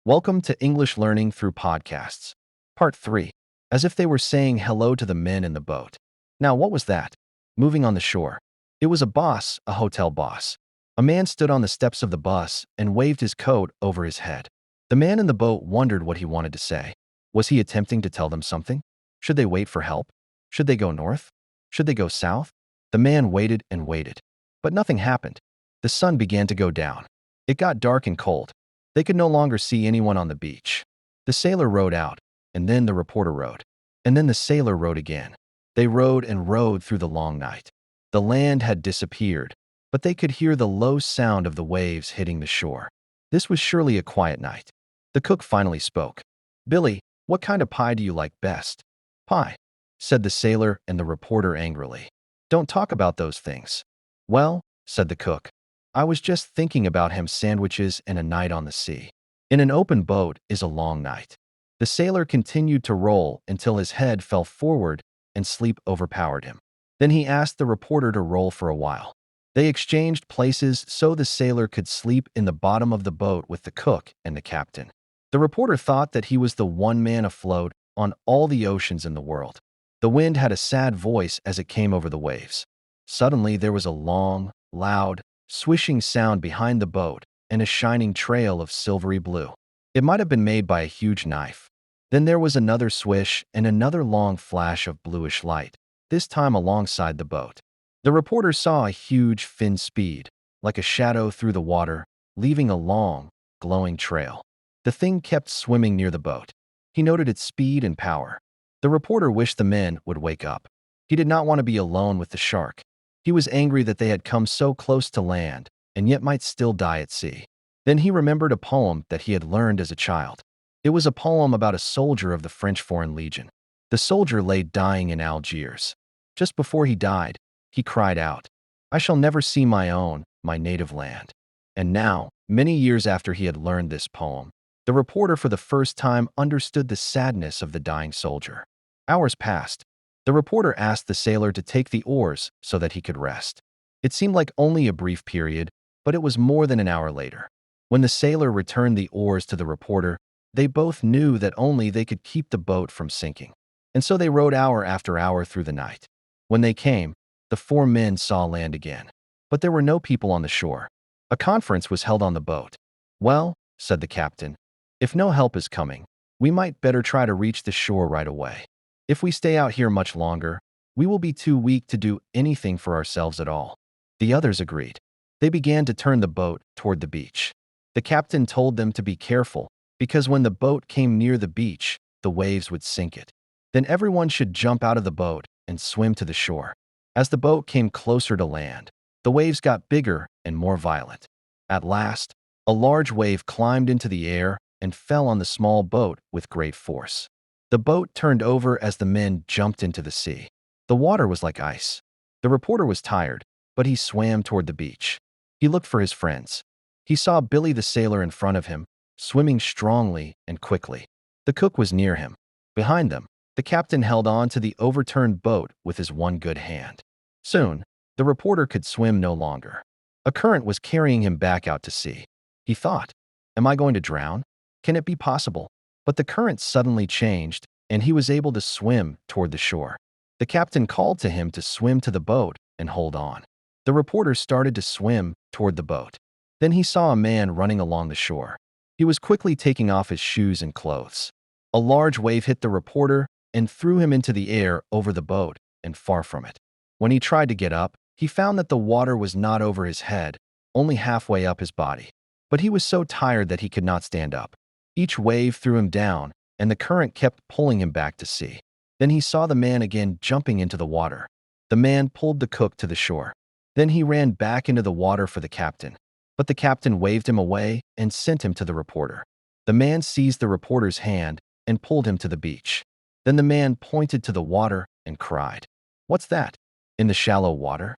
Welcome to English Learning Through Podcasts. Part 3. As if they were saying hello to the men in the boat. Now, what was that? Moving on the shore. It was a boss, a hotel boss. A man stood on the steps of the bus and waved his coat over his head. The man in the boat wondered what he wanted to say. Was he attempting to tell them something? Should they wait for help? Should they go north? Should they go south? The man waited and waited. But nothing happened. The sun began to go down. It got dark and cold. They could no longer see anyone on the beach. The sailor rowed out, and then the reporter rowed. And then the sailor rowed again. They rowed and rowed through the long night. The land had disappeared, but they could hear the low sound of the waves hitting the shore. This was surely a quiet night. The cook finally spoke. "Billy, what kind of pie do you like best?" "Pie," said the sailor and the reporter angrily. "Don't talk about those things." "Well," said the cook, "I was just thinking about ham sandwiches and a night on the sea. In an open boat is a long night." The sailor continued to roll until his head fell forward and sleep overpowered him. Then he asked the reporter to roll for a while. They exchanged places so the sailor could sleep in the bottom of the boat with the cook and the captain. The reporter thought that he was the one man afloat on all the oceans in the world. The wind had a sad voice as it came over the waves. Suddenly there was a long, loud, swishing sound behind the boat and a shining trail of silvery blue. It might have been made by a huge knife. Then there was another swish and another long flash of bluish light, this time alongside the boat. The reporter saw a huge fin speed, like a shadow through the water, leaving a long, glowing trail. The thing kept swimming near the boat. He noted its speed and power. The reporter wished the men would wake up. He did not want to be alone with the shark. He was angry that they had come so close to land and yet might still die at sea. Then he remembered a poem that he had learned as a child. It was a poem about a soldier of the French Foreign Legion. The soldier lay dying in Algiers. Just before he died, he cried out, "I shall never see my native land." And now, many years after he had learned this poem, the reporter for the first time understood the sadness of the dying soldier. Hours passed. The reporter asked the sailor to take the oars so that he could rest. It seemed like only a brief period, but it was more than an hour later. When the sailor returned the oars to the reporter, they both knew that only they could keep the boat from sinking. And so they rowed hour after hour through the night. When they came, the four men saw land again. But there were no people on the shore. A conference was held on the boat. "Well," said the captain, "if no help is coming, we might better try to reach the shore right away. If we stay out here much longer, we will be too weak to do anything for ourselves at all." The others agreed. They began to turn the boat toward the beach. The captain told them to be careful, because when the boat came near the beach, the waves would sink it. Then everyone should jump out of the boat and swim to the shore. As the boat came closer to land, the waves got bigger and more violent. At last, a large wave climbed into the air and fell on the small boat with great force. The boat turned over as the men jumped into the sea. The water was like ice. The reporter was tired, but he swam toward the beach. He looked for his friends. He saw Billy the sailor in front of him, swimming strongly and quickly. The cook was near him. Behind them, the captain held on to the overturned boat with his one good hand. Soon, the reporter could swim no longer. A current was carrying him back out to sea. He thought, "Am I going to drown? Can it be possible?" But the current suddenly changed, and he was able to swim toward the shore. The captain called to him to swim to the boat and hold on. The reporter started to swim toward the boat. Then he saw a man running along the shore. He was quickly taking off his shoes and clothes. A large wave hit the reporter and threw him into the air over the boat and far from it. When he tried to get up, he found that the water was not over his head, only halfway up his body. But he was so tired that he could not stand up. Each wave threw him down, and the current kept pulling him back to sea. Then he saw the man again jumping into the water. The man pulled the cook to the shore. Then he ran back into the water for the captain. But the captain waved him away and sent him to the reporter. The man seized the reporter's hand and pulled him to the beach. Then the man pointed to the water and cried, "What's that?" In the shallow water,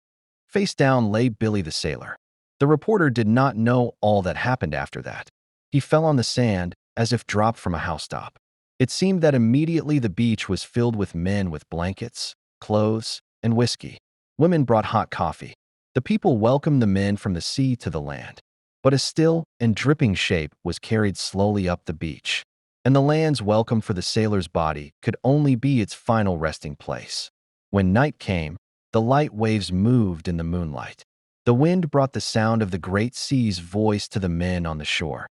face down, lay Billy the sailor. The reporter did not know all that happened after that. He fell on the sand as if dropped from a housetop. It seemed that immediately the beach was filled with men with blankets, clothes, and whiskey. Women brought hot coffee. The people welcomed the men from the sea to the land. But a still and dripping shape was carried slowly up the beach, and the land's welcome for the sailor's body could only be its final resting place. When night came, the light waves moved in the moonlight. The wind brought the sound of the great sea's voice to the men on the shore.